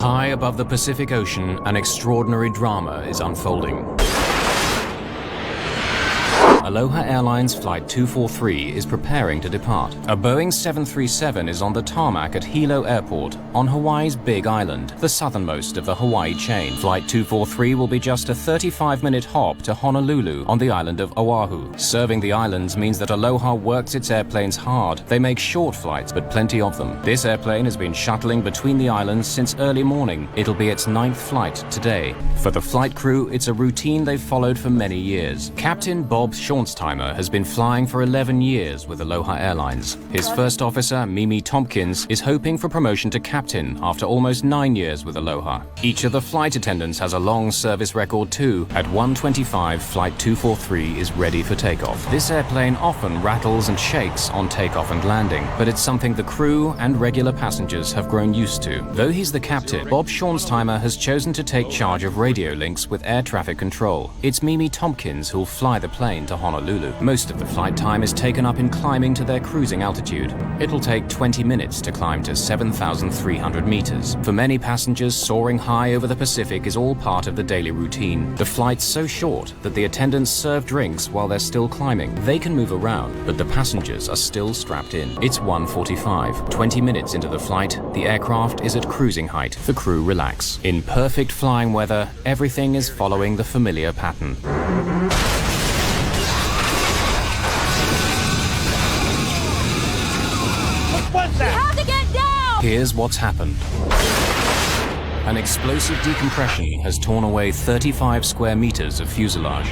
High above the Pacific Ocean, an extraordinary drama is unfolding. Aloha Airlines Flight 243 is preparing to depart. A Boeing 737 is on the tarmac at Hilo Airport on Hawaii's Big Island, the southernmost of the Hawaii chain. Flight 243 will be just a 35-minute hop to Honolulu on the island of Oahu. Serving the islands means that Aloha works its airplanes hard. They make short flights, but plenty of them. This airplane has been shuttling between the islands since early morning. It'll be its 9th flight today. For the flight crew, it's a routine they've followed for many years. Captain Bob Schornsteimer has been flying for 11 years with Aloha Airlines. His first officer, Mimi Tompkins, is hoping for promotion to captain after almost 9 years with Aloha. Each of the flight attendants has a long service record too. At 1:25, Flight 243 is ready for takeoff. This airplane often rattles and shakes on takeoff and landing, but it's something the crew and regular passengers have grown used to. Though he's the captain, Bob Schornsteimer has chosen to take charge of radio links with air traffic control. It's Mimi Tompkins who'll fly the plane to Honolulu. Most of the flight time is taken up in climbing to their cruising altitude. It'll take 20 minutes to climb to 7,300 meters. For many passengers, soaring high over the Pacific is all part of the daily routine. The flight's so short that the attendants serve drinks while they're still climbing. They can move around, but the passengers are still strapped in. It's 1:45. 20 minutes into the flight, the aircraft is at cruising height. The crew relax. In perfect flying weather, everything is following the familiar pattern. Here's what's happened. An explosive decompression has torn away 35 square meters of fuselage.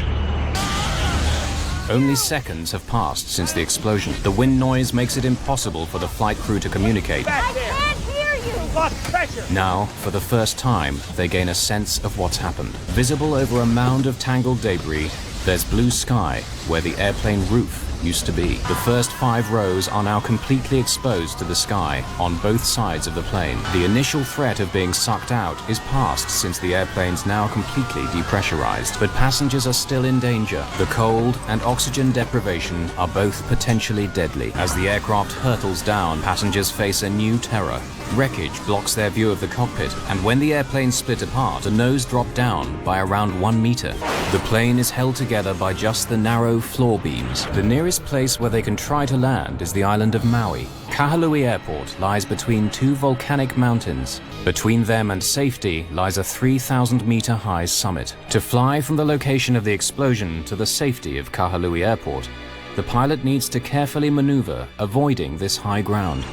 Only seconds have passed since the explosion. The wind noise makes it impossible for the flight crew to communicate. I can't hear you! Lost pressure! Now, for the first time, they gain a sense of what's happened. Visible over a mound of tangled debris, there's blue sky where the airplane roof used to be. The first 5 rows are now completely exposed to the sky on both sides of the plane. The initial threat of being sucked out is past since the airplane's now completely depressurized, but passengers are still in danger. The cold and oxygen deprivation are both potentially deadly. As the aircraft hurtles down, passengers face a new terror. Wreckage blocks their view of the cockpit, and when the airplane split apart, the nose dropped down by around 1 meter. The plane is held together by just the narrow floor beams. The nearest place where they can try to land is the island of Maui. Kahului Airport lies between 2 volcanic mountains. Between them and safety lies a 3,000-meter high summit. To fly from the location of the explosion to the safety of Kahului Airport, the pilot needs to carefully maneuver, avoiding this high ground.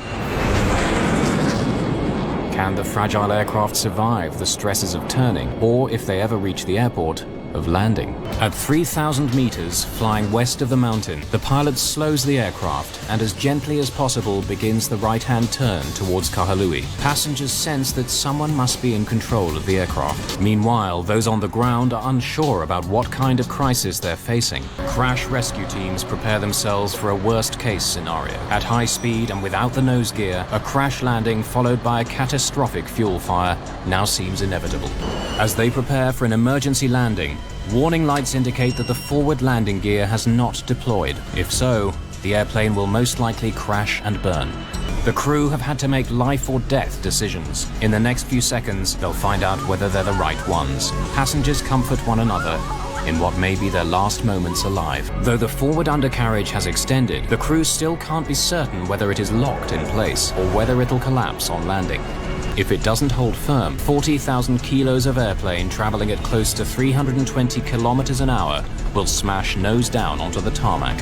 Can the fragile aircraft survive the stresses of turning, or if they ever reach the airport, of landing? At 3,000 meters, flying west of the mountain, the pilot slows the aircraft and as gently as possible begins the right-hand turn towards Kahului. Passengers sense that someone must be in control of the aircraft. Meanwhile, those on the ground are unsure about what kind of crisis they're facing. Crash rescue teams prepare themselves for a worst-case scenario. At high speed and without the nose gear, a crash landing followed by a catastrophic fuel fire now seems inevitable. As they prepare for an emergency landing, warning lights indicate that the forward landing gear has not deployed. If so, the airplane will most likely crash and burn. The crew have had to make life or death decisions. In the next few seconds, they'll find out whether they're the right ones. Passengers comfort one another in what may be their last moments alive. Though the forward undercarriage has extended, the crew still can't be certain whether it is locked in place or whether it'll collapse on landing. If it doesn't hold firm, 40,000 kilos of airplane traveling at close to 320 kilometers an hour will smash nose down onto the tarmac.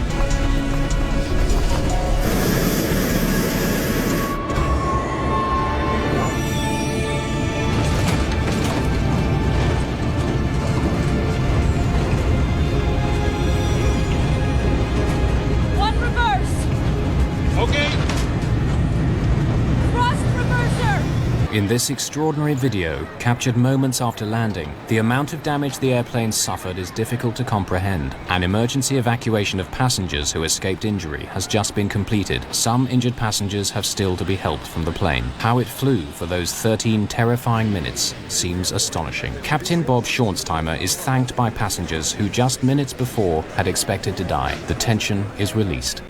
One reverse! Okay. Thrust reverser! In this extraordinary video, captured moments after landing, the amount of damage the airplane suffered is difficult to comprehend. An emergency evacuation of passengers who escaped injury has just been completed. Some injured passengers have still to be helped from the plane. How it flew for those 13 terrifying minutes seems astonishing. Captain Bob Schornsteimer is thanked by passengers who just minutes before had expected to die. The tension is released.